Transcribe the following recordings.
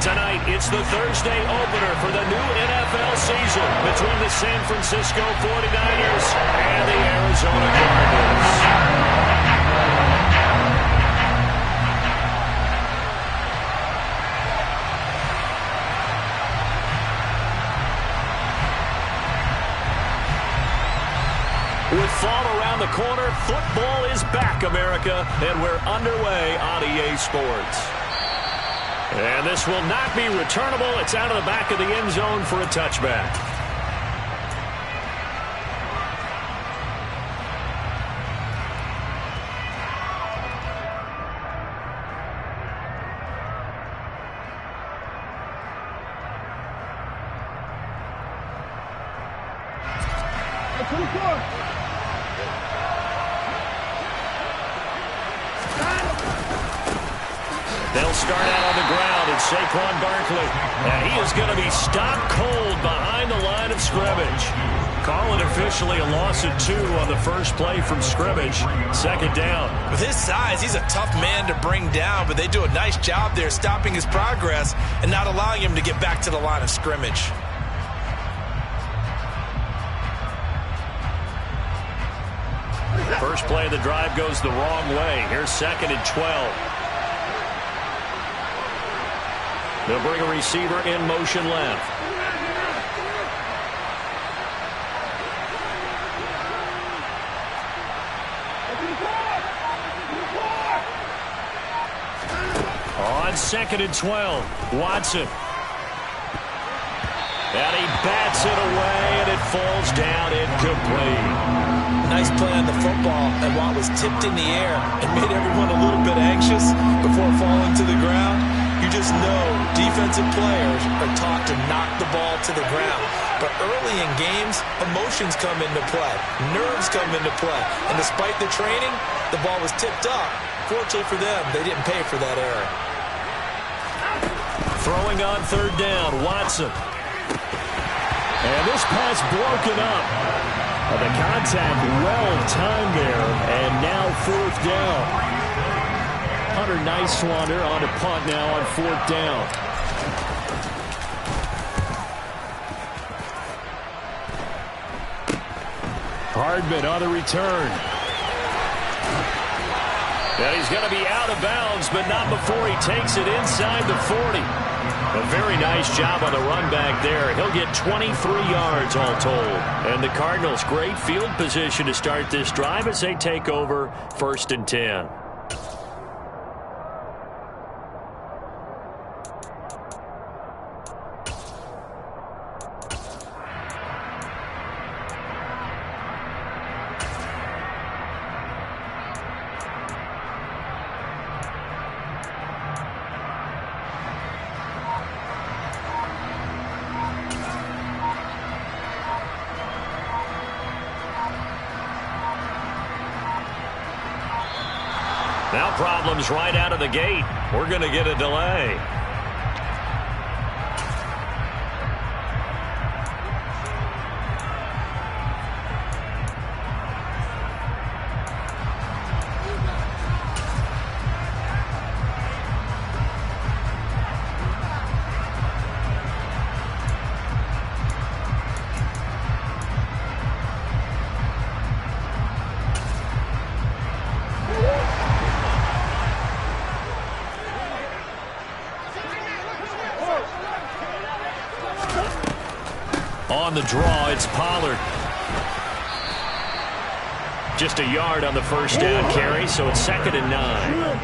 Tonight, it's the Thursday opener for the new NFL season between the San Francisco 49ers and the Arizona Cardinals. With fall around the corner, football is back, America, and we're underway on EA Sports. And this will not be returnable. It's out of the back of the end zone for a touchback. They'll start out on the ground, and Saquon Barkley. And he is going to be stopped cold behind the line of scrimmage. Call it officially a loss of 2 on the first play from scrimmage. Second down. With his size, he's a tough man to bring down, but they do a nice job there stopping his progress and not allowing him to get back to the line of scrimmage. First play of the drive goes the wrong way. Here's 2nd and 12. They'll bring a receiver in motion left. On 2nd and 12, Watson. And he bats it away, and it falls down incomplete. Nice play on the football, and while it was tipped in the air and made everyone a little bit anxious before falling to the ground, you just know defensive players are taught to knock the ball to the ground. But early in games, emotions come into play. Nerves come into play. And despite the training, the ball was tipped up. Fortunately for them, they didn't pay for that error. Throwing on 3rd down, Watson. And this pass broken up. The contact well-timed there. And now 4th down. Hunter Nice-Swander on a punt now on 4th down. Hardman on the return. And he's going to be out of bounds, but not before he takes it inside the 40. A very nice job on the run back there. He'll get 23 yards all told. And the Cardinals, great field position to start this drive as they take over 1st and 10. Now problems right out of the gate. We're going to get a delay. On the draw, it's Pollard. Just a yard on the first down carry, so it's 2nd and 9.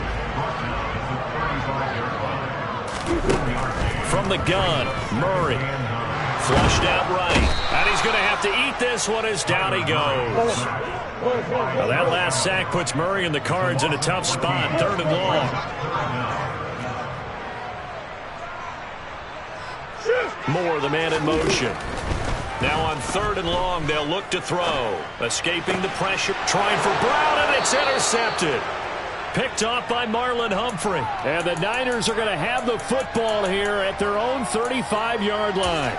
From the gun, Murray. Flushed out right. And he's going to have to eat this one as down he goes. Well, that last sack puts Murray and the Cards in a tough spot, 3rd and long. Moore, the man in motion. Now on 3rd and long, they'll look to throw. Escaping the pressure, trying for Brown, and it's intercepted. Picked off by Marlon Humphrey. And the Niners are going to have the football here at their own 35-yard line.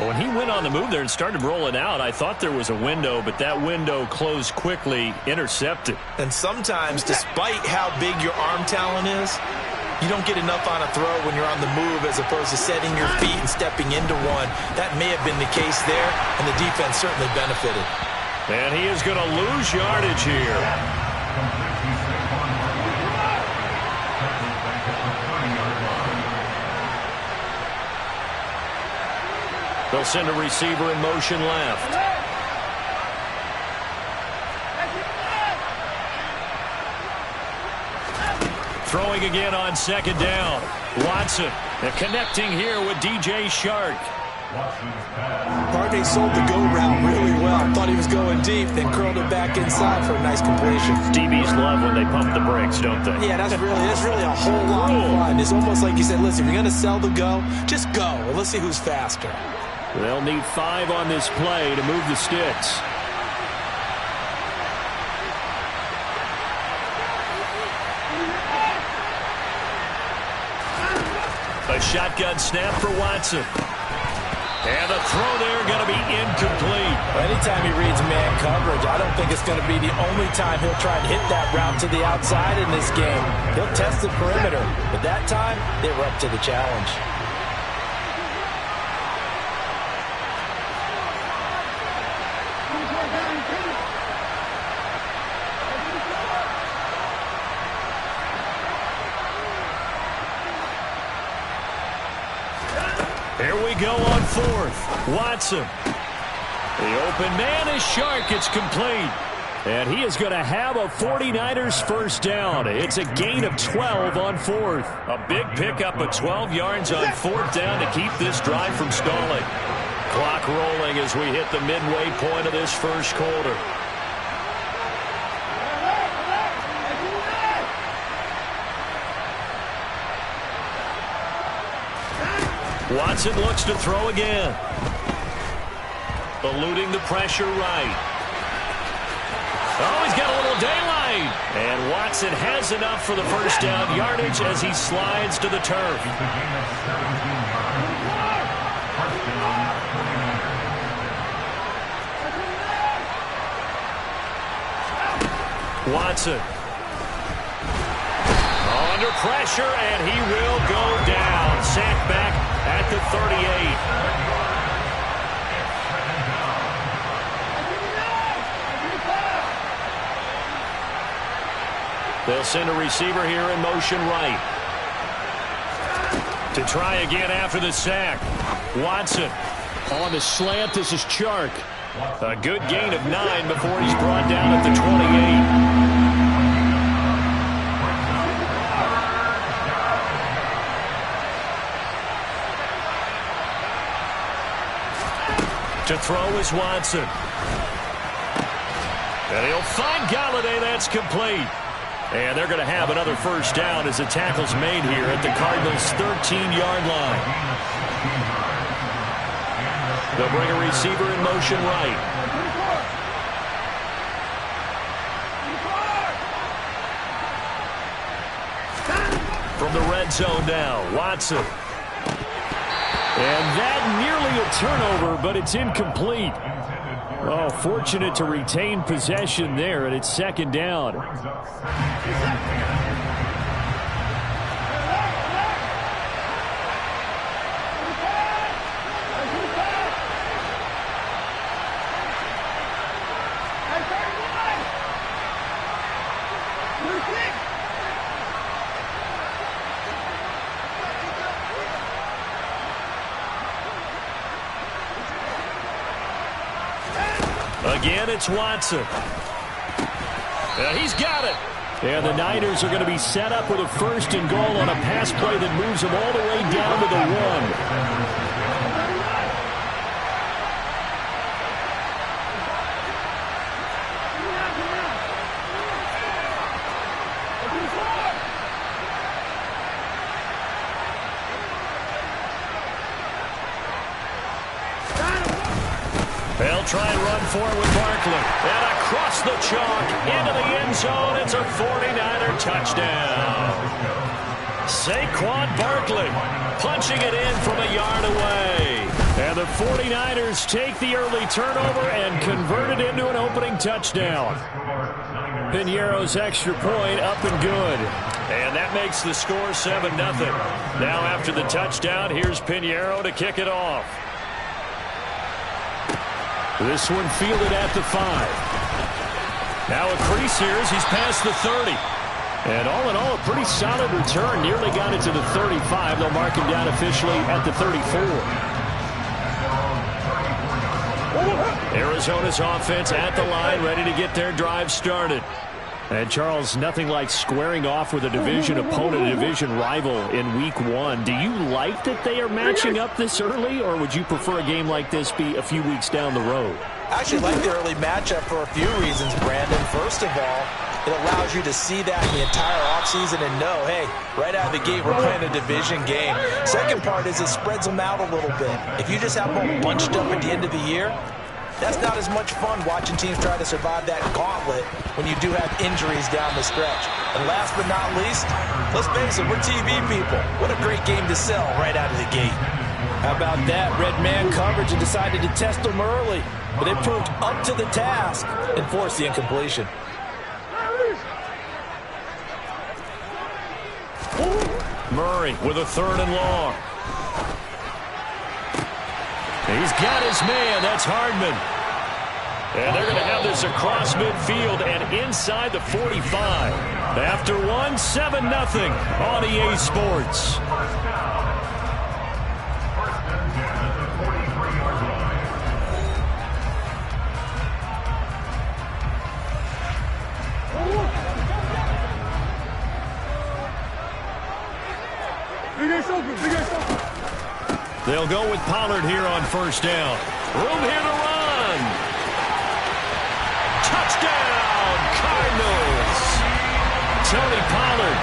When he went on the move there and started rolling out, I thought there was a window, but that window closed quickly, intercepted. And sometimes, despite how big your arm talent is, You don't get enough on a throw when you're on the move as opposed to setting your feet and stepping into one. That may have been the case there, and the defense certainly benefited. And he is going to lose yardage here. They'll send a receiver in motion left. Throwing again on second down. Watson connecting here with DJ Chark. Barkley sold the go route really well. Thought he was going deep, then curled it back inside for a nice completion. DBs love when they pump the brakes, don't they? Yeah, that's really a whole lot of fun. It's almost like you said, listen, if you're going to sell the go, just go. And let's see who's faster. They'll need 5 on this play to move the sticks. A shotgun snap for Watson. And the throw there going to be incomplete. Anytime he reads man coverage, I don't think it's going to be the only time he'll try and hit that route to the outside in this game. He'll test the perimeter, but that time they were up to the challenge. Here we go on 4th. Watson. The open man is Chark. It's complete. And he is going to have a 49ers first down. It's a gain of 12 on 4th. A big pickup of 12 yards on 4th down to keep this drive from stalling. Clock rolling as we hit the midway point of this first quarter. Watson looks to throw again. Eluding the pressure right. Oh, he's got a little daylight. And Watson has enough for the first down yardage as he slides to the turf. Watson. Under pressure, and he will go down. Sacked back at the 38. They'll send a receiver here in motion right. To try again after the sack. Watson on the slant. This is Chark. A good gain of 9 before he's brought down at the 28. To throw is Watson. And he'll find Galladay. That's complete. And they're going to have another first down as the tackle's made here at the Cardinals' 13-yard line. They'll bring a receiver in motion right. From the red zone now, Watson. And that nearly a turnover, but it's incomplete. Oh, fortunate to retain possession there, and it's second down. Again, it's Watson. He's got it. And the Niners are going to be set up with a 1st and goal on a pass play that moves them all the way down to the 1. They'll try and run for it with Barkley. And across the chalk into the end zone. It's a 49er touchdown. Saquon Barkley punching it in from a yard away. And the 49ers take the early turnover and convert it into an opening touchdown. Piñeiro's extra point up and good. And that makes the score 7-0. Now after the touchdown, here's Pinheiro to kick it off. This one fielded at the 5. Now a crease here as he's past the 30. And all in all, a pretty solid return. Nearly got it to the 35. They'll mark him down officially at the 34. Arizona's offense at the line, ready to get their drive started. And, Charles, nothing like squaring off with a division opponent, a division rival in Week 1. Do you like that they are matching up this early, or would you prefer a game like this be a few weeks down the road? I actually like the early matchup for a few reasons, Brandon. First of all, it allows you to see that the entire offseason and know, hey, right out of the gate, we're playing a division game. Second part is it spreads them out a little bit. If you just have them bunched up at the end of the year, that's not as much fun watching teams try to survive that gauntlet when you do have injuries down the stretch. And last but not least, let's face it, we're TV people. What a great game to sell right out of the gate. How about that? Red man coverage and decided to test them early. But they proved up to the task and forced the incompletion. Murray with a 3rd and long. He's got his man. That's Hardman. And they're going to have this across midfield and inside the 45. After one, 7-0 on EA Sports. They'll go with Pollard here on 1st down. Room here to run. Touchdown, Cardinals. Tony Pollard,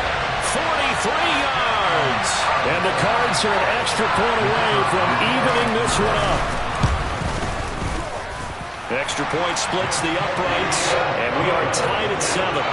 43 yards. And the Cards are an extra point away from evening this one up. Extra point splits the uprights, and we are tied at 7.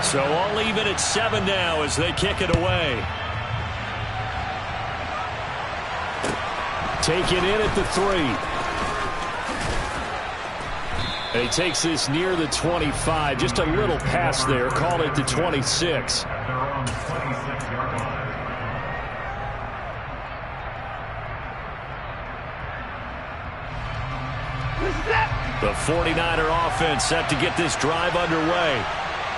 So all even at 7 now as they kick it away. Take it in at the 3. And he takes this near the 25. Just a little pass there. Call it the 26. The 49er offense set to get this drive underway.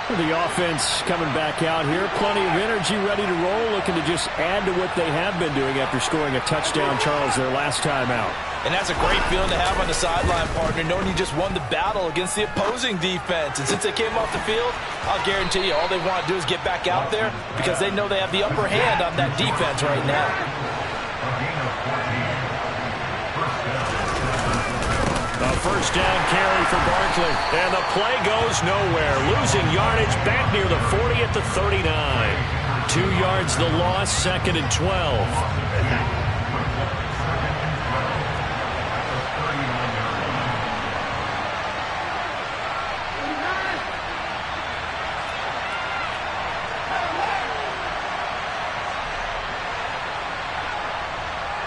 The offense coming back out here. Plenty of energy, ready to roll, looking to just add to what they have been doing after scoring a touchdown, Charles, their last time out. And that's a great feeling to have on the sideline, partner, knowing you just won the battle against the opposing defense. And since they came off the field, I'll guarantee you all they want to do is get back out there because they know they have the upper hand on that defense right now. A 1st down carry for Barkley. And the play goes nowhere. Losing yardage back near the 40 at the 39. 2 yards the loss, 2nd and 12.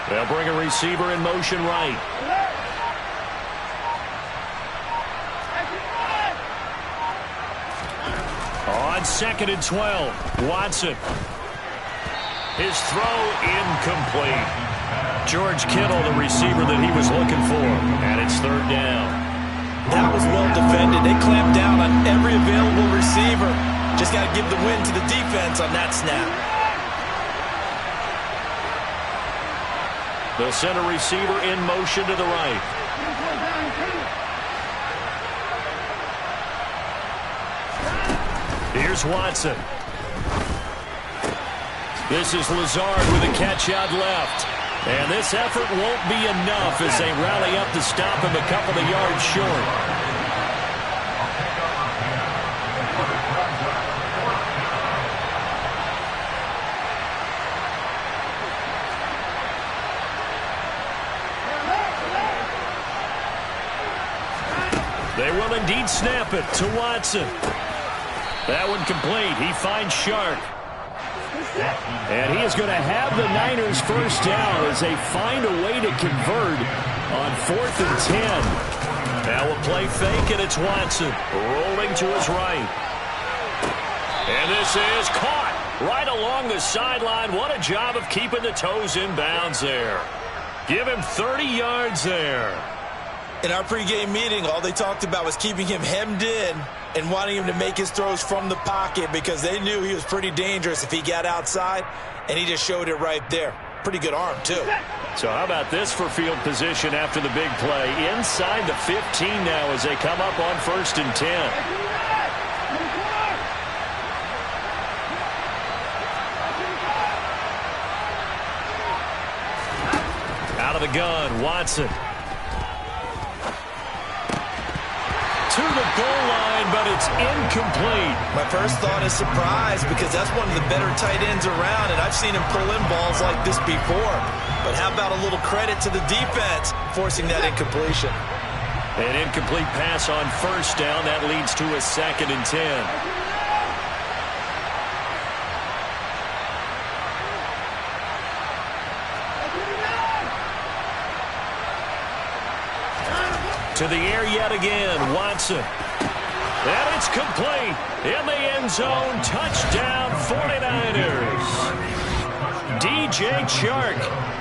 They'll bring a receiver in motion right. On 2nd and 12, Watson. His throw incomplete. George Kittle, the receiver that he was looking for. And it's 3rd down. That was well defended. They clamped down on every available receiver. Just got to give the win to the defense on that snap. The center receiver in motion to the right. Here's Watson. This is Lazard with a catch out left. And this effort won't be enough as they rally up to stop him a couple of yards short. They will indeed snap it to Watson. That one complete. He finds Shark. And he is going to have the Niners first down as they find a way to convert on 4th and 10. Now a play fake, and it's Watson rolling to his right. And this is caught right along the sideline. What a job of keeping the toes in bounds there. Give him 30 yards there. In our pregame meeting, all they talked about was keeping him hemmed in and wanting him to make his throws from the pocket because they knew he was pretty dangerous if he got outside, and he just showed it right there. Pretty good arm, too. So how about this for field position after the big play? Inside the 15 now as they come up on 1st and 10. Out of the gun, Watson. To the goal line, but it's incomplete. My first thought is surprise because that's one of the better tight ends around, and I've seen him pull in balls like this before. But how about a little credit to the defense forcing that incompletion? An incomplete pass on 1st down. That leads to a 2nd and 10. To the air yet again, Watson. And it's complete. In the end zone, touchdown 49ers. DJ Chark,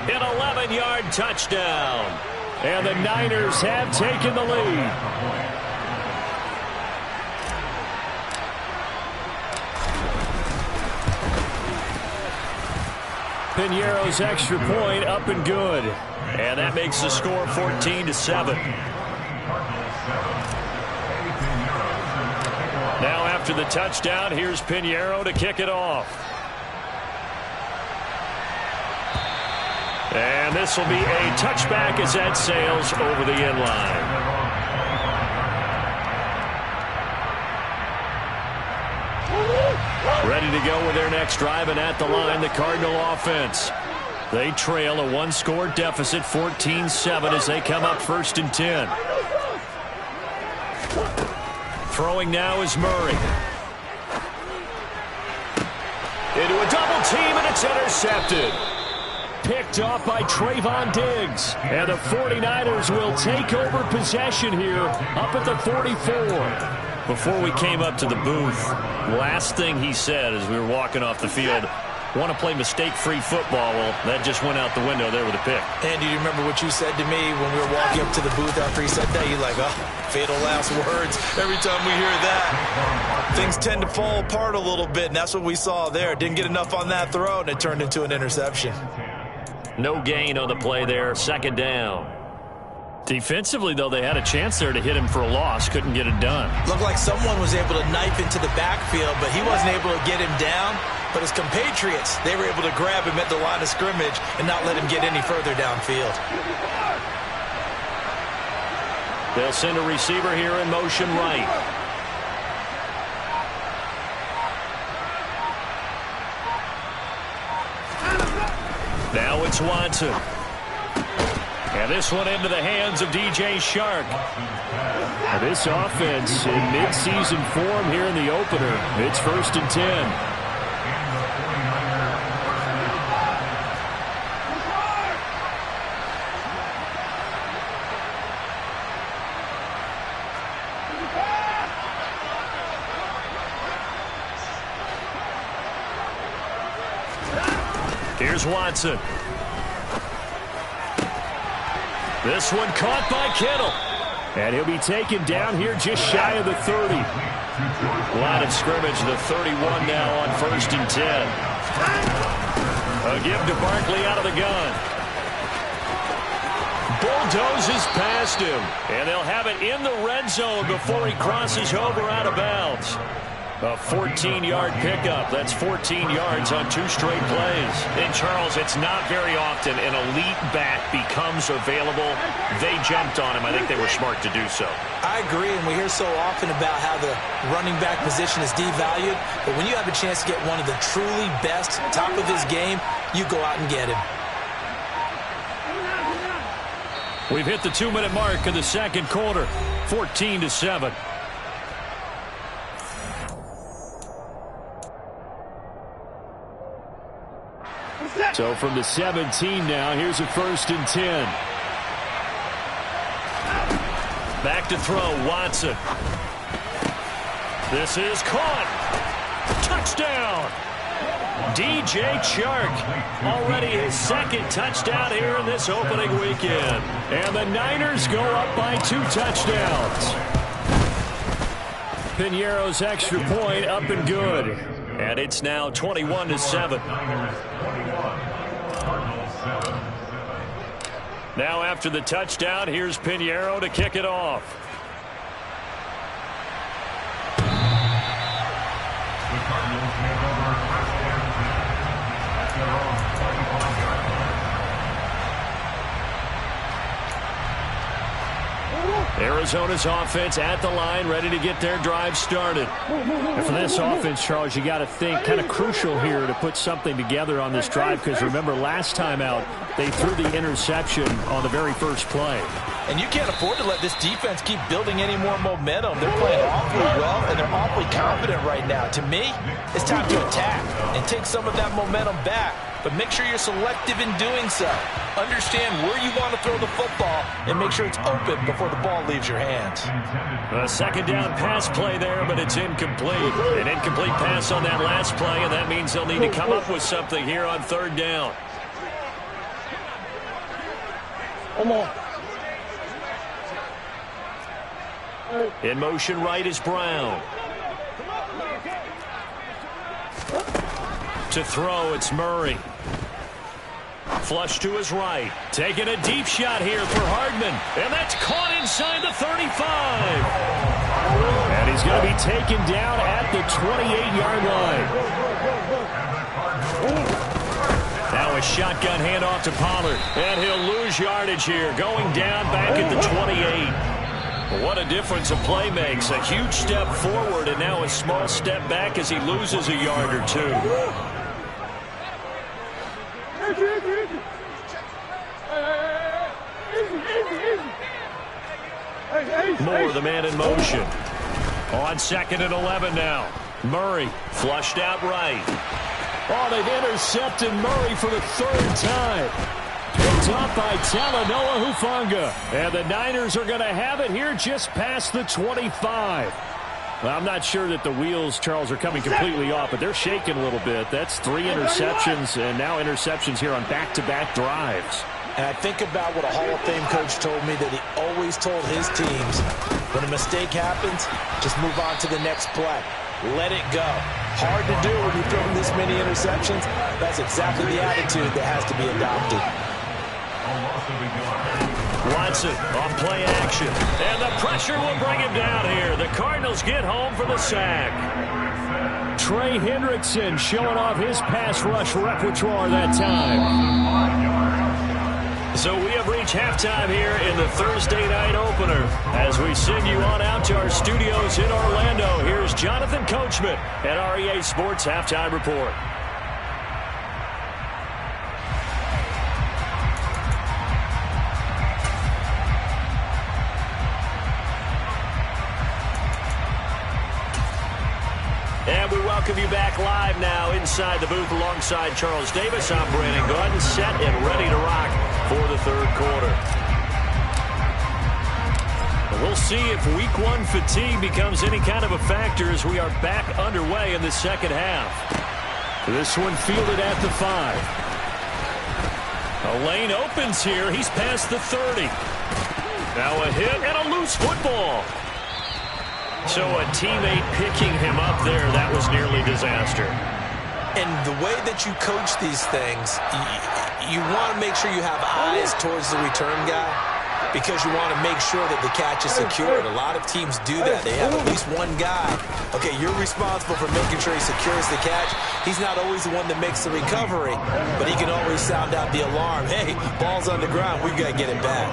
an 11-yard touchdown. And the Niners have taken the lead. Piñeiro's extra point up and good. And that makes the score 14-7. Now after the touchdown, here's Piñeiro to kick it off. And this will be a touchback as that sails over the end line. Ready to go with their next drive, and at the line, the Cardinal offense. They trail a one-score deficit, 14-7, as they come up 1st and 10. Throwing now is Murray. Into a double team, and it's intercepted. Picked off by Trayvon Diggs. And the 49ers will take over possession here up at the 44. Before we came up to the booth, last thing he said as we were walking off the field, want to play mistake-free football. Well, that just went out the window there with a pick. Andy, do you remember what you said to me when we were walking up to the booth after he said that? You're like, oh, fatal last words. Every time we hear that, things tend to fall apart a little bit, and that's what we saw there. Didn't get enough on that throw, and it turned into an interception. No gain on the play there, 2nd down. Defensively, though, they had a chance there to hit him for a loss. Couldn't get it done. Looked like someone was able to knife into the backfield, but he wasn't able to get him down. But his compatriots, they were able to grab him at the line of scrimmage and not let him get any further downfield. They'll send a receiver here in motion right. Now it's Watson. And this one into the hands of DJ Chark. This offense in midseason form here in the opener. It's 1st and 10. Here's Watson. This one caught by Kittle. And he'll be taken down here just shy of the 30. Line of scrimmage, the 31 now on 1st and 10. A give to Barkley out of the gun. Bulldozes past him. And they'll have it in the red zone before he crosses over out of bounds. A 14-yard pickup. That's 14 yards on 2 straight plays. And, Charles, it's not very often an elite back becomes available. They jumped on him. I think they were smart to do so. I agree, and we hear so often about how the running back position is devalued. But when you have a chance to get one of the truly best, top of his game, you go out and get him. We've hit the 2-minute mark in the second quarter, 14-7. So from the 17 now, here's a 1st and 10. Back to throw, Watson. This is caught. Touchdown. DJ Chark, already his 2nd touchdown here in this opening weekend. And the Niners go up by 2 touchdowns. Piñeiro's extra point up and good. And it's now 21-7. Now after the touchdown, here's Piñeiro to kick it off. Arizona's offense at the line, ready to get their drive started. And for this offense, Charles, you got to think kind of crucial here to put something together on this drive, because remember last time out they threw the interception on the very first play. And you can't afford to let this defense keep building any more momentum. They're playing awfully well, and they're awfully confident right now. To me, it's time to attack and take some of that momentum back. But make sure you're selective in doing so. Understand where you want to throw the football and make sure it's open before the ball leaves your hands. A 2nd down pass play there, but it's incomplete. An incomplete pass on that last play, and that means they'll need to come up with something here on 3rd down. In motion right is Brown. To throw, it's Murray. Flush to his right. Taking a deep shot here for Hardman. And that's caught inside the 35. And he's going to be taken down at the 28-yard line. Now a shotgun handoff to Pollard. And he'll lose yardage here. Going down back at the 28. What a difference a play makes. A huge step forward and now a small step back as he loses a yard or 2. Moore, the man in motion. On 2nd and 11 now. Murray flushed out right. Oh, they've intercepted Murray for the 3rd time. Picked up by Talanoa Hufanga. And the Niners are going to have it here just past the 25. Well, I'm not sure that the wheels, Charles, are coming completely off, but they're shaking a little bit. That's 3 interceptions, and now interceptions here on back-to-back drives. And I think about what a Hall of Fame coach told me, that he always told his teams, when a mistake happens, just move on to the next play. Let it go. Hard to do when you're throwing this many interceptions. That's exactly the attitude that has to be adopted. Watson on play action. And the pressure will bring him down here. The Cardinals get home for the sack. Trey Hendrickson showing off his pass rush repertoire that time. So we have reached halftime here in the Thursday night opener. As we send you on out to our studios in Orlando, here's Jonathan Coachman at REA Sports Halftime Report. And we welcome you back live now inside the booth alongside Charles Davis. I'm Brandon Gaudin, set and ready to rock for the 3rd quarter. We'll see if Week 1 fatigue becomes any kind of a factor as we are back underway in the 2nd half. This one fielded at the 5. A lane opens here. He's past the 30. Now a hit and a loose football. So a teammate picking him up there, that was nearly disaster. And the way that you coach these things, you want to make sure you have eyes towards the return guy, because you want to make sure that the catch is secured. A lot of teams do that. They have at least one guy. Okay, you're responsible for making sure he secures the catch. He's not always the one that makes the recovery, but he can always sound out the alarm. Hey, ball's on the ground. We've got to get it back.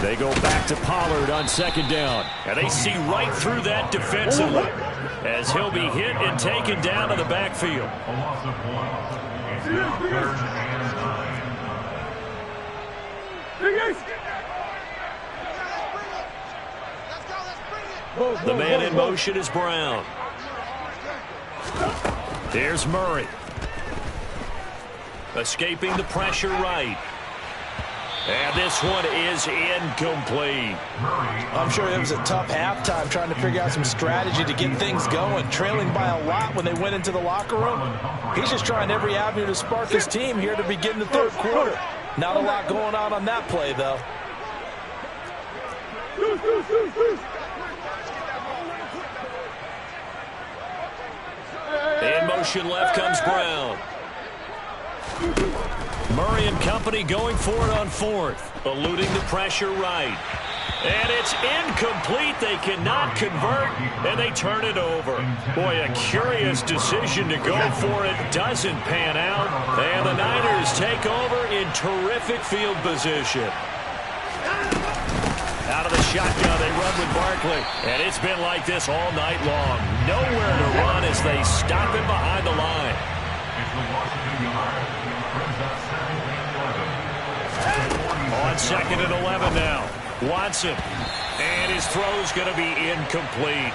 They go back to Pollard on second down. And they see right through that defensively as he'll be hit and taken down to the backfield. The man in motion is Brown. There's Murray. Escaping the pressure right. And this one is incomplete. I'm sure it was a tough halftime trying to figure out some strategy to get things going. Trailing by a lot when they went into the locker room. He's just trying every avenue to spark his team here to begin the third quarter. Not a lot going on that play, though. In motion left comes Brown. Murray and company going for it on fourth. Eluding the pressure right. And it's incomplete. They cannot convert, and they turn it over. Boy, a curious decision to go for it. Doesn't pan out. And the Niners take over in terrific field position. Out of the shotgun, they run with Barkley. And it's been like this all night long. Nowhere to run as they stop him behind the line. On second and 11 now. Watson. And his throw's going to be incomplete.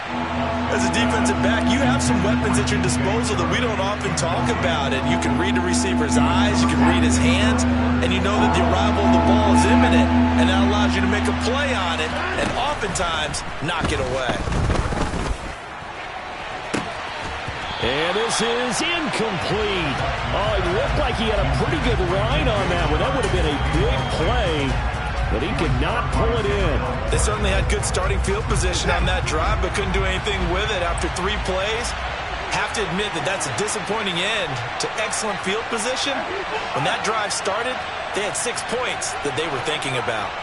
As a defensive back, you have some weapons at your disposal that we don't often talk about. And you can read the receiver's eyes, you can read his hands, and you know that the arrival of the ball is imminent, and that allows you to make a play on it and oftentimes knock it away. And this is incomplete. Oh, it looked like he had a pretty good line on that one. That would have been a big play, but he could not pull it in. They certainly had good starting field position on that drive, but couldn't do anything with it after 3 plays. Have to admit that that's a disappointing end to excellent field position. When that drive started, they had 6 points that they were thinking about.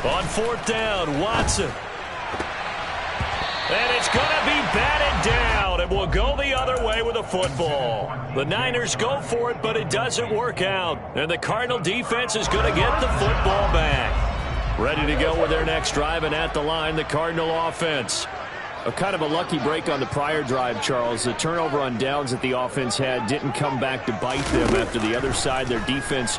On fourth down, Watson. And it's going to be batted down. It will go the other way with the football. The Niners go for it, but it doesn't work out. And the Cardinal defense is going to get the football back. Ready to go with their next drive, and at the line, the Cardinal offense. A kind of a lucky break on the prior drive, Charles. The turnover on downs that the offense had didn't come back to bite them after the other side. Their defense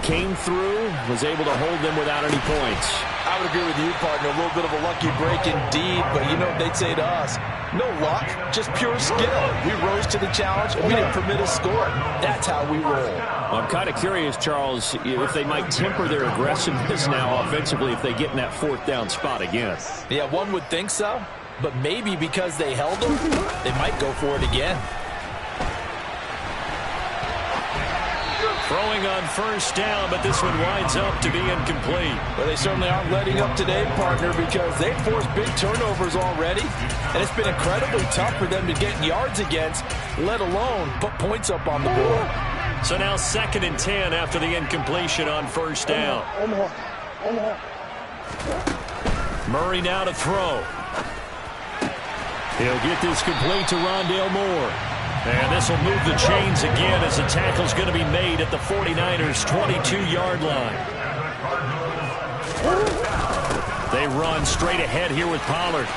came through, was able to hold them without any points. I would agree with you, partner. A little bit of a lucky break indeed, but you know what they'd say to us? No luck, just pure skill. We rose to the challenge, and we didn't permit a score. That's how we roll. I'm kind of curious, Charles, if they might temper their aggressiveness now offensively if they get in that fourth down spot again. Yeah, one would think so, but maybe because they held them, they might go for it again. Throwing on first down, but this one winds up to be incomplete. Well, they certainly aren't letting up today, partner, because they've forced big turnovers already, and it's been incredibly tough for them to get yards against, let alone put points up on the board. So now 2nd and 10 after the incompletion on first down. Murray now to throw. He'll get this complete to Rondale Moore. And this will move the chains again as the tackle's going to be made at the 49ers' 22-yard line. They run straight ahead here with Pollard.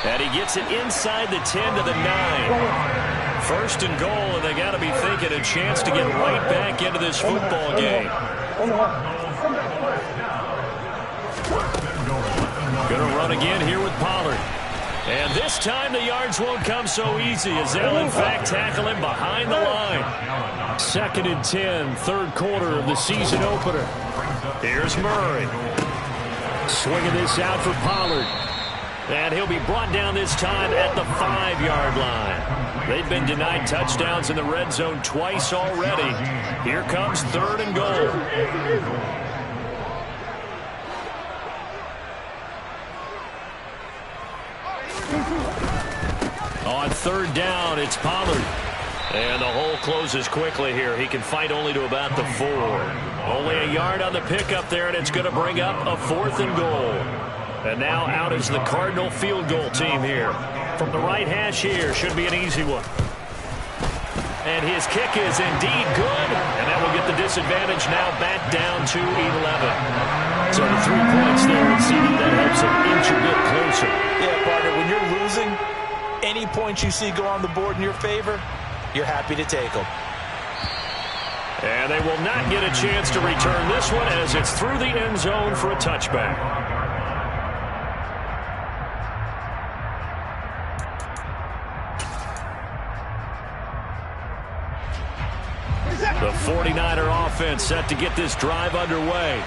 And he gets it inside the 10 to the 9. First and goal, and they got to be thinking a chance to get right back into this football game. Going to run again here with Pollard. And this time the yards won't come so easy as they'll in fact tackle him behind the line. 2nd and 10, third quarter of the season opener. Here's Murray. Swinging this out for Pollard. And he'll be brought down this time at the 5-yard line. They've been denied touchdowns in the red zone twice already. Here comes 3rd and goal. On 3rd down, it's Pollard. And the hole closes quickly here. He can fight only to about the 4. Only a yard on the pickup there, and it's going to bring up a 4th and goal. And now out is the Cardinal field goal team here. From the right hash here, should be an easy one. And his kick is indeed good, and that will get the disadvantage now back down to 11. So the 3 points there, and CD, that helps him inch a bit closer. Yeah, partner, when you're losing, any points you see go on the board in your favor, you're happy to take them. And they will not get a chance to return this one as it's through the end zone for a touchback. The 49er offense set to get this drive underway.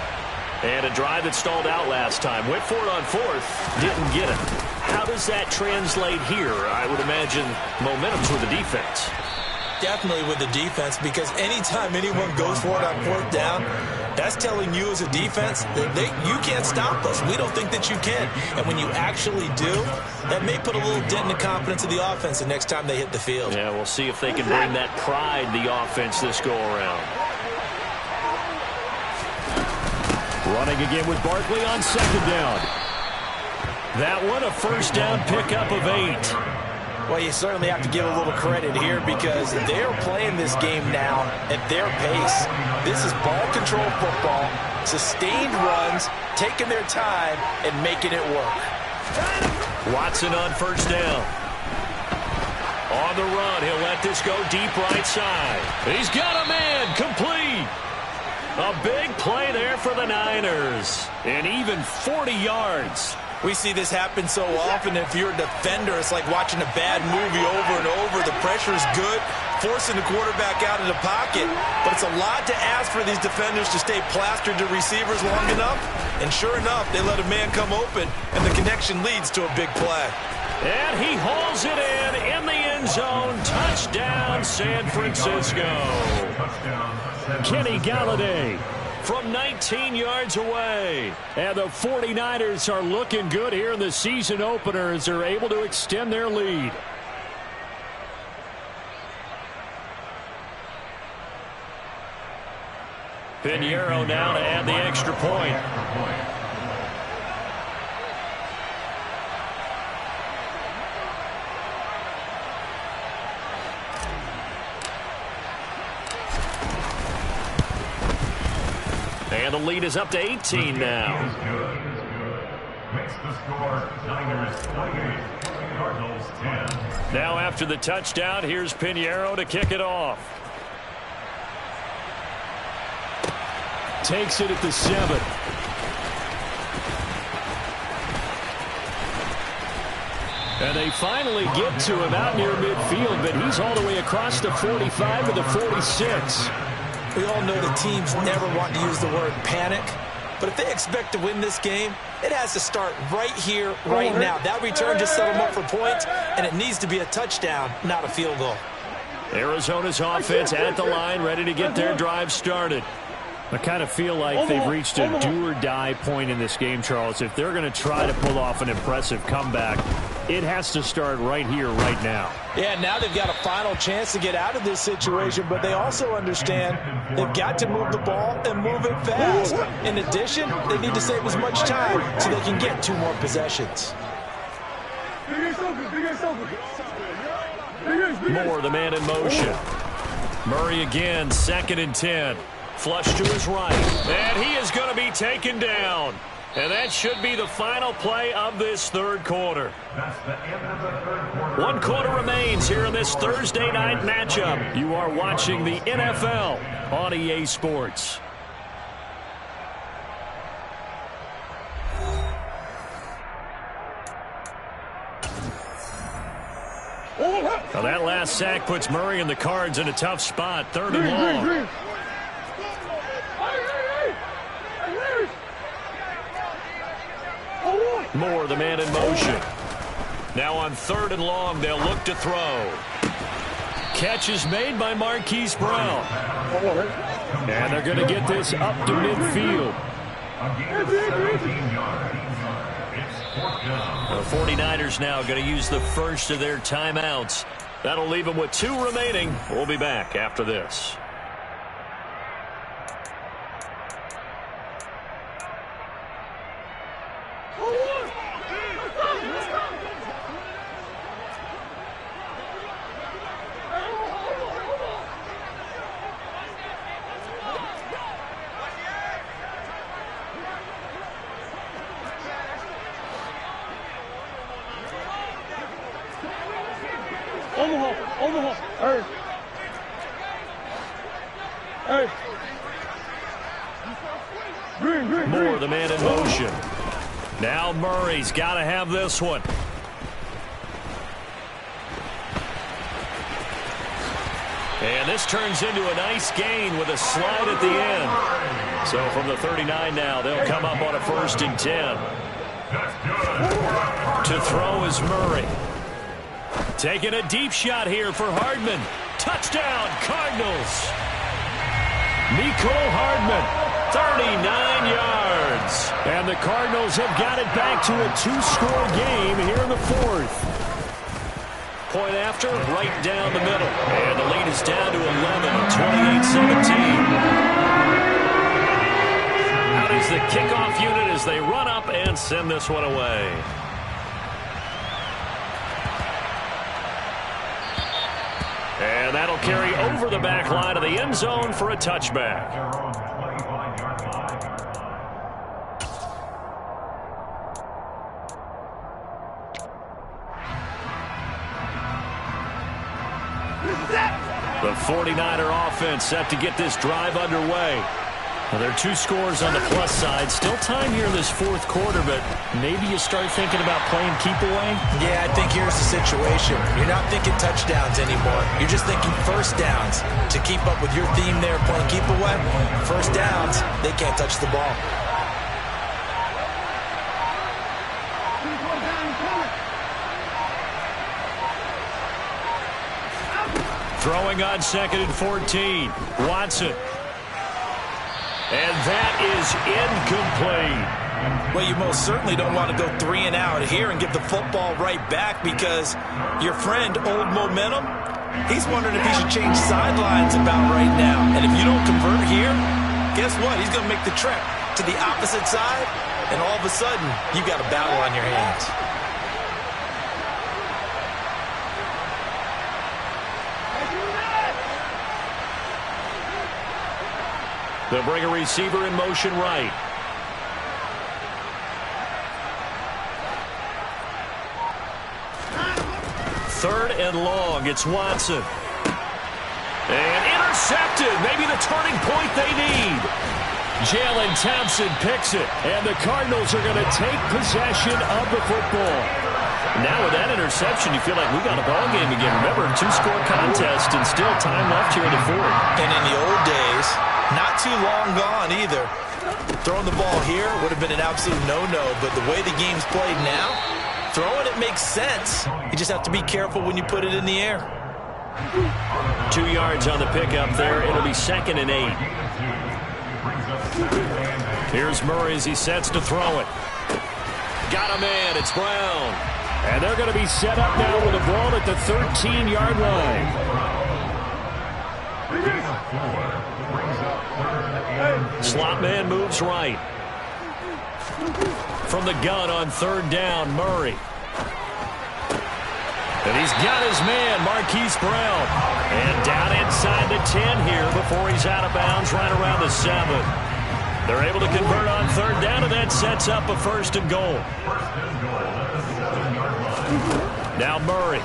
And a drive that stalled out last time. Went for it on fourth. Didn't get it. How does that translate here? I would imagine momentum's with the defense. Definitely with the defense, because anytime anyone goes for it on fourth down, that's telling you as a defense that you can't stop us. We don't think that you can. And when you actually do, that may put a little dent in the confidence of the offense the next time they hit the field. Yeah, we'll see if they can bring that pride the offense this go-around. Running again with Barkley on second down. That one, a first down pickup of 8. Well, you certainly have to give a little credit here because they're playing this game now at their pace. This is ball control football, sustained runs, taking their time, and making it work. Watson on first down. On the run, he'll let this go deep right side. He's got a man, complete. A big play there for the Niners. And even 40 yards. We see this happen so often. If you're a defender, it's like watching a bad movie over and over. The pressure is good, forcing the quarterback out of the pocket. But it's a lot to ask for these defenders to stay plastered to receivers long enough. And sure enough, they let a man come open, and the connection leads to a big play. And he hauls it in the end zone. Touchdown, San Francisco. Kenny Galladay from 19 yards away. And the 49ers are looking good here in the season opener as they're able to extend their lead. Pinheiro now to add the extra point. And the lead is up to 18 now. Makes the score Niners 28, Cardinals 10. Now after the touchdown, here's Pinheiro to kick it off. Takes it at the 7. And they finally get to him out near midfield, but he's all the way across the 45 to the 46. We all know the teams never want to use the word panic, but if they expect to win this game, it has to start right here, right now. That return just set them up for points, and it needs to be a touchdown, not a field goal. Arizona's offense at the line, ready to get their drive started. I kind of feel like they've reached a do-or-die point in this game, Charles. If they're going to try to pull off an impressive comeback, it has to start right here, right now. Yeah, now they've got a final chance to get out of this situation, but they also understand they've got to move the ball and move it fast. In addition, they need to save as much time so they can get 2 more possessions. Moore, the man in motion. Murray again, 2nd and 10. Flush to his right. And he is going to be taken down. And that should be the final play of this third quarter. That's the end of the third quarter. 1 quarter remains here in this Thursday night matchup. You are watching the NFL on EA Sports. Now that last sack puts Murray and the Cards in a tough spot. 3rd and long. Moore, the man in motion. Now on 3rd and long, they'll look to throw. Catch is made by Marquise Brown. And they're going to get this up to midfield. The 49ers now going to use the first of their timeouts. That'll leave them with 2 remaining. We'll be back after this. Moore, the man in motion. Now Murray's got to have this one. And this turns into a nice gain with a slide at the end. So from the 39 now, they'll come up on a 1st and 10. To throw is Murray. Taking a deep shot here for Hardman. Touchdown, Cardinals. Mecole Hardman, 39 yards. And the Cardinals have got it back to a 2-score game here in the 4th. Point after, right down the middle. And the lead is down to 11, 28-17. Out is the kickoff unit as they run up and send this one away. And that'll carry over the back line of the end zone for a touchback. The 49er offense set to get this drive underway. Well, there are 2 scores on the plus side. Still time here in this 4th quarter, but maybe you start thinking about playing keep away? Yeah, I think here's the situation. You're not thinking touchdowns anymore. You're just thinking first downs. To keep up with your theme there, playing keep away, first downs, they can't touch the ball. Throwing on 2nd and 14. Watson. And that is incomplete. Well, you most certainly don't want to go 3 and out here and give the football right back because your friend, Old Momentum, he's wondering if he should change sidelines about right now. And if you don't convert here, guess what? He's going to make the trek to the opposite side, and all of a sudden, you've got a battle on your hands. They'll bring a receiver in motion right. Third and long. It's Watson. And intercepted. Maybe the turning point they need. Jalen Thompson picks it. And the Cardinals are going to take possession of the football. Now with that interception, you feel like we got a ball game again. Remember, 2-score contest and still time left here in the 4th. And in the old days, not too long gone either, throwing the ball here would have been an absolute no-no, but the way the game's played now, throwing it makes sense. You just have to be careful when you put it in the air. 2 yards on the pickup there. It'll be 2nd and 8. Here's Murray as he sets to throw it. Got a man. It's Brown. And they're going to be set up now with the ball at the 13-yard line. Slot man moves right. From the gun on 3rd down, Murray. And he's got his man, Marquise Brown. And down inside the 10 here before he's out of bounds right around the 7. They're able to convert on 3rd down, and that sets up a 1st and goal. Now Murray.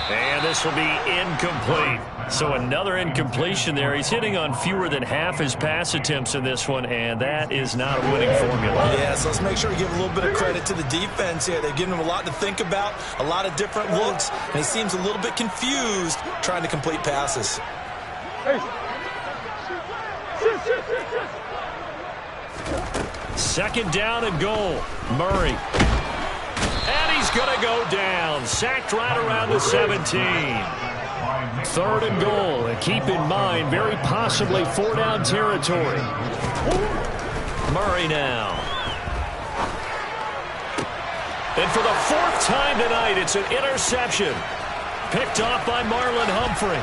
And this will be incomplete. So another incompletion there. He's hitting on fewer than half his pass attempts in this one, and that is not a winning formula. Yeah, so let's make sure we give a little bit of credit to the defense here. They've given him a lot to think about, a lot of different looks, and he seems a little bit confused trying to complete passes. Second down and goal. Murray. And he's going to go down. Sacked right around the 17. 3rd and goal. And keep in mind, very possibly 4-down territory. Murray now. And for the 4th time tonight, it's an interception. Picked off by Marlon Humphrey.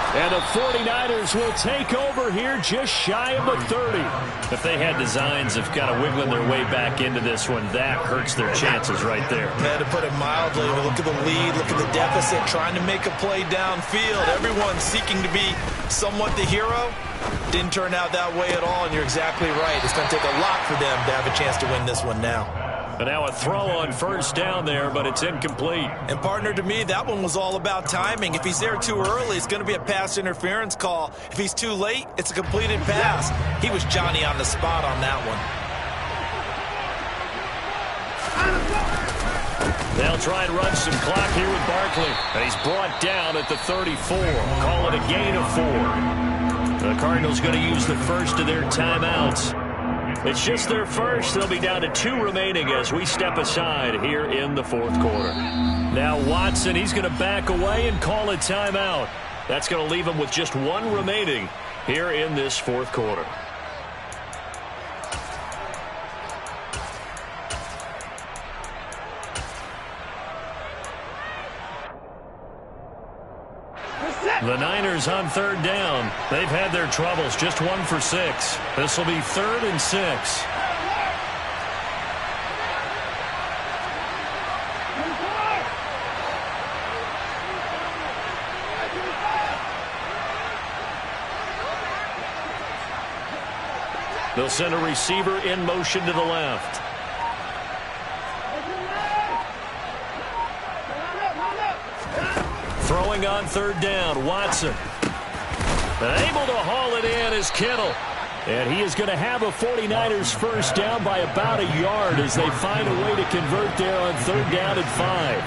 And the 49ers will take over here just shy of the 30. If they had designs of kind of wiggling their way back into this one, that hurts their chances right there. Man, to put it mildly, look at the lead, look at the deficit, trying to make a play downfield. Everyone seeking to be somewhat the hero. Didn't turn out that way at all, and you're exactly right. It's going to take a lot for them to have a chance to win this one now. And now a throw on first down there, but it's incomplete. And, partner, to me, that one was all about timing. If he's there too early, it's going to be a pass interference call. If he's too late, it's a completed pass. He was Johnny on the spot on that one. They'll try and run some clock here with Barkley. And he's brought down at the 34. Call it a gain of 4. The Cardinals going to use the first of their timeouts. It's just their first. They'll be down to 2 remaining as we step aside here in the fourth quarter. Now Watson, he's going to back away and call a timeout. That's going to leave him with just 1 remaining here in this fourth quarter. The Niners on third down. They've had their troubles, just 1 for 6. This will be 3rd and 6. They'll send a receiver in motion to the left. Throwing on third down, Watson. Able to haul it in is Kittle. And he is going to have a 49ers first down by about a yard as they find a way to convert there on third down and 5.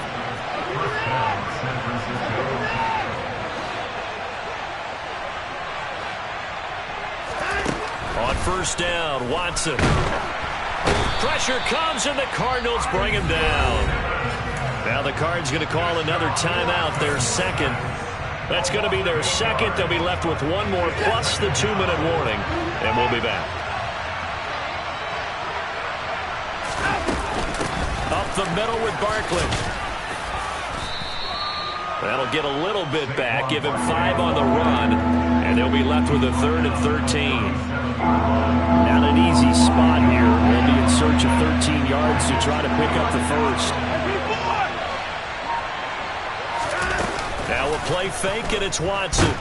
On first down, Watson. Pressure comes and the Cardinals bring him down. Now the Cards going to call another timeout, their second. That's going to be their second. They'll be left with 1 more plus the 2-minute warning, and we'll be back. Up the middle with Barkley. That'll get a little bit back, give him 5 on the run, and they'll be left with a 3rd and 13. Not an easy spot here. They'll be in search of 13 yards to try to pick up the first. Now a play fake, and it's Watson.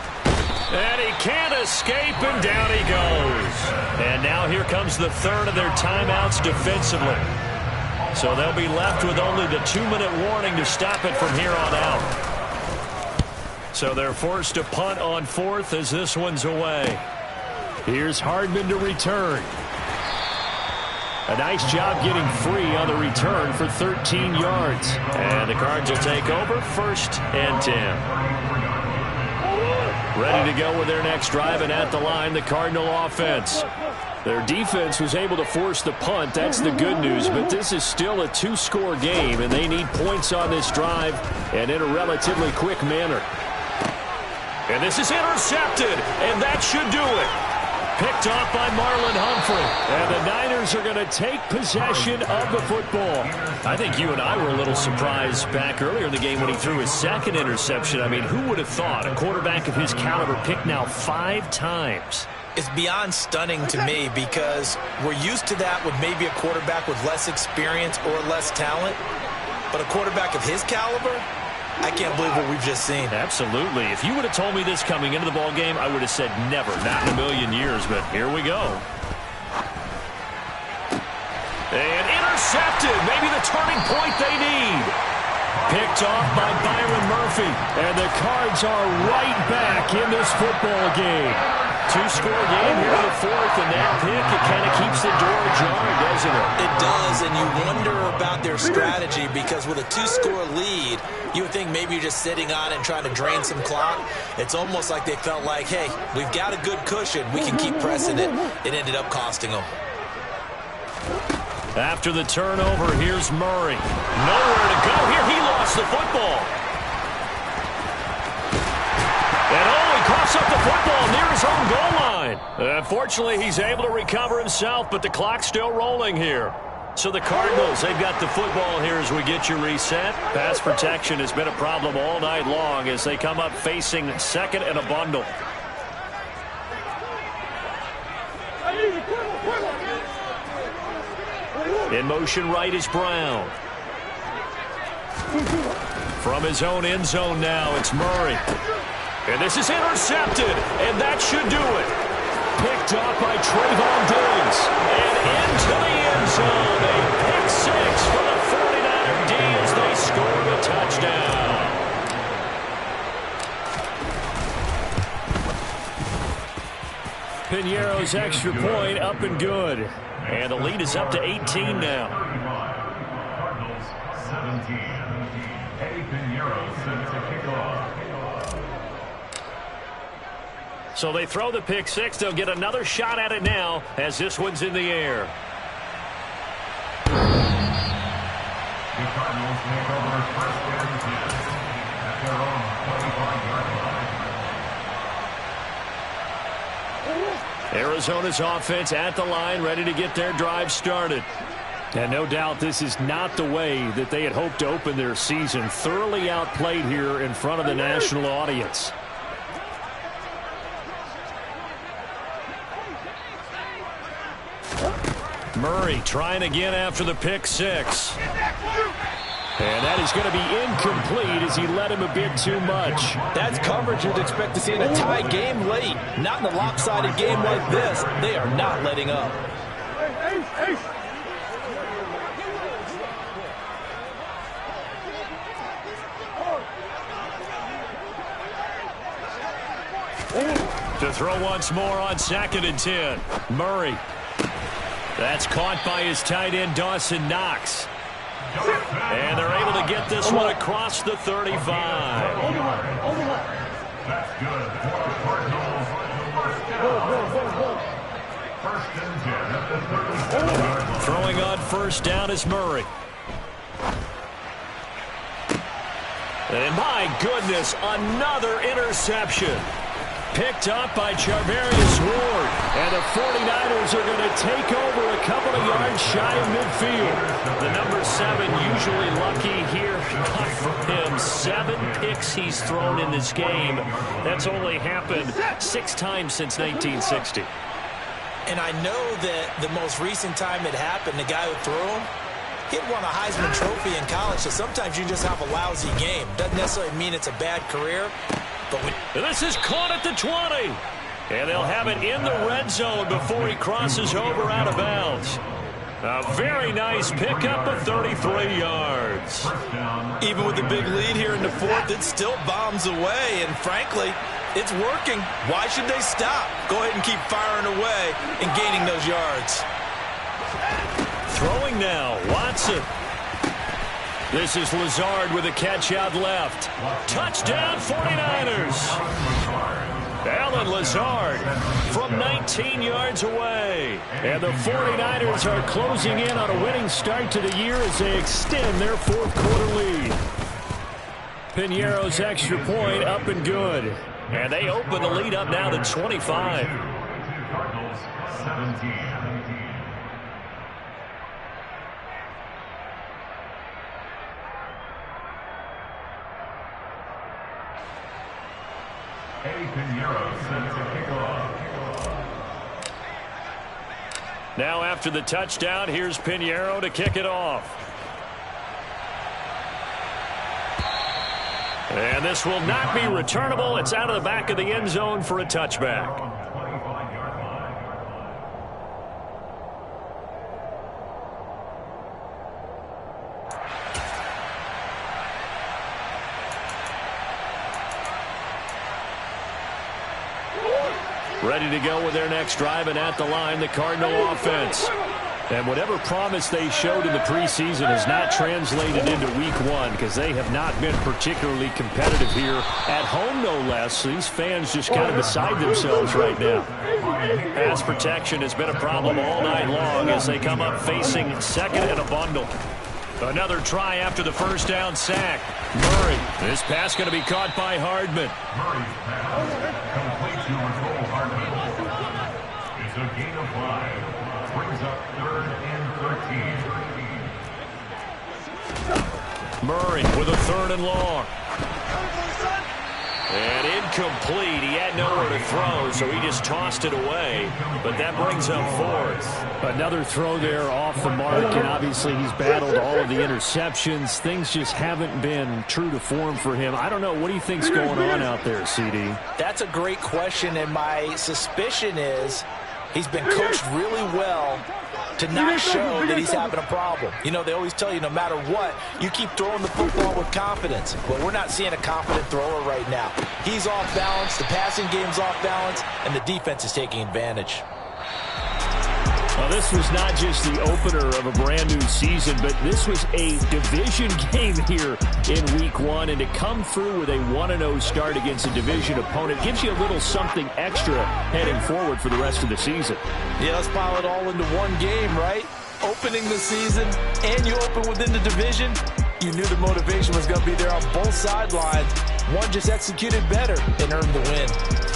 And he can't escape, and down he goes. And now here comes the 3rd of their timeouts defensively. So they'll be left with only the 2-minute warning to stop it from here on out. So they're forced to punt on 4th as this one's away. Here's Hardman to return. A nice job getting free on the return for 13 yards. And the Cards will take over 1st and 10. Ready to go with their next drive, and at the line, the Cardinal offense. Their defense was able to force the punt. That's the good news, but this is still a 2-score game, and they need points on this drive and in a relatively quick manner. And this is intercepted, and that should do it. Picked off by Marlon Humphrey. And the Niners are going to take possession of the football. I think you and I were a little surprised back earlier in the game when he threw his 2nd interception. I mean, who would have thought a quarterback of his caliber picked now 5 times? It's beyond stunning to me because we're used to that with maybe a quarterback with less experience or less talent. But a quarterback of his caliber, I can't believe what we've just seen. Absolutely. If you would have told me this coming into the ball game, I would have said never, not in a million years, but here we go. And intercepted, maybe the turning point they need. Picked off by Byron Murphy, and the Cards are right back in this football game. 2-score game here in the 4th, and that pick, it kind of keeps the door ajar, doesn't it? It does, and you wonder about their strategy because with a 2-score lead, you would think maybe you're just sitting on it and trying to drain some clock. It's almost like they felt like, hey, we've got a good cushion. We can keep pressing it. It ended up costing them. After the turnover, here's Murray. Nowhere to go here. He lost the football. And he coughs up the football near his own goal line. Unfortunately, he's able to recover himself, but the clock's still rolling here. So the Cardinals, they've got the football here as we get you reset. Pass protection has been a problem all night long as they come up facing 2nd and a bundle. In motion right is Brown. From his own end zone now, it's Murray. And this is intercepted, and that should do it. Picked off by Trayvon Diggs. And into the end zone, a pick 6 Pinheiro's extra point up and good. And the lead is up to 18 now. Cardinals 17. Eddie Pinheiro set to kick off. So they throw the pick six. They'll get another shot at it now as this one's in the air. The Cardinals take over first and 10 at their own 25-yard line. Arizona's offense at the line, ready to get their drive started. And no doubt this is not the way that they had hoped to open their season. Thoroughly outplayed here in front of the national audience. Murray trying again after the pick six. And that is going to be incomplete as he let him a bit too much. That's coverage you'd expect to see in a tie game late. Not in a lopsided game like this. They are not letting up. To throw once more on 2nd and 10. Murray. That's caught by his tight end, Dawson Knox. And they're able to get this one across the 35. That's good for the Cardinals. First and 10 at the 37-yard line. Throwing on first down is Murray. And my goodness, another interception. Picked up by Charvarius Ward. And the 49ers are going to take over a couple of yards shy of midfield. The number 7 usually lucky here. Not for him. 7 picks he's thrown in this game. That's only happened 6 times since 1960. And I know that the most recent time it happened, the guy who threw him, he had won a Heisman Trophy in college, so sometimes you just have a lousy game. Doesn't necessarily mean it's a bad career. And this is caught at the 20. And they'll have it in the red zone before he crosses over out of bounds. A very nice pickup of 33 yards. Even with the big lead here in the fourth, it still bombs away. And frankly, it's working. Why should they stop? Go ahead and keep firing away and gaining those yards. Throwing now, Watson. This is Lazard with a catch out left. Touchdown 49ers. Alan Lazard from 19 yards away. And the 49ers are closing in on a winning start to the year as they extend their fourth quarter lead. Pinheiro's extra point up and good. And they open the lead up now to 25. Cardinals 17. Eddie Pinheiro set to kick off. Now after the touchdown, here's Pinheiro to kick it off. And this will not be returnable. It's out of the back of the end zone for a touchback. Ready to go with their next drive, and at the line, the Cardinal offense. And whatever promise they showed in the preseason has not translated into week 1 because they have not been particularly competitive here at home, no less. These fans just kind of beside themselves right now. Pass protection has been a problem all night long as they come up facing 2nd and a bundle. Another try after the first down sack. Murray. This pass going to be caught by Hardman. Murray's pass complete to Nicole Hardman. It's a gain of 5. Brings up 3rd and 13. Murray with a 3rd and long. And incomplete. He had nowhere to throw, so he just tossed it away. But that brings up 4th. Another throw there off the mark, and obviously he's battled all of the interceptions. Things just haven't been true to form for him. I don't know. What do you think's going on out there, CD? That's a great question, and my suspicion is he's been coached really well to not show that he's having a problem. You know, they always tell you no matter what, you keep throwing the football with confidence. But we're not seeing a confident thrower right now. He's off balance, the passing game's off balance, and the defense is taking advantage. Well, this was not just the opener of a brand new season, but this was a division game here in Week 1. And to come through with a 1-0 start against a division opponent gives you a little something extra heading forward for the rest of the season. Yeah, let's pile it all into one game, right? Opening the season, and you open within the division. You knew the motivation was going to be there on both sidelines. One just executed better and earned the win.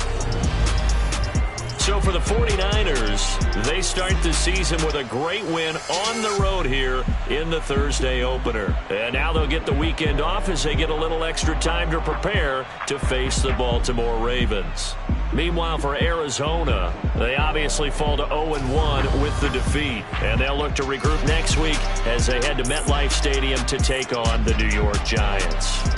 So for the 49ers, they start the season with a great win on the road here in the Thursday opener. And now they'll get the weekend off as they get a little extra time to prepare to face the Baltimore Ravens. Meanwhile, for Arizona, they obviously fall to 0-1 with the defeat. And they'll look to regroup next week as they head to MetLife Stadium to take on the New York Giants.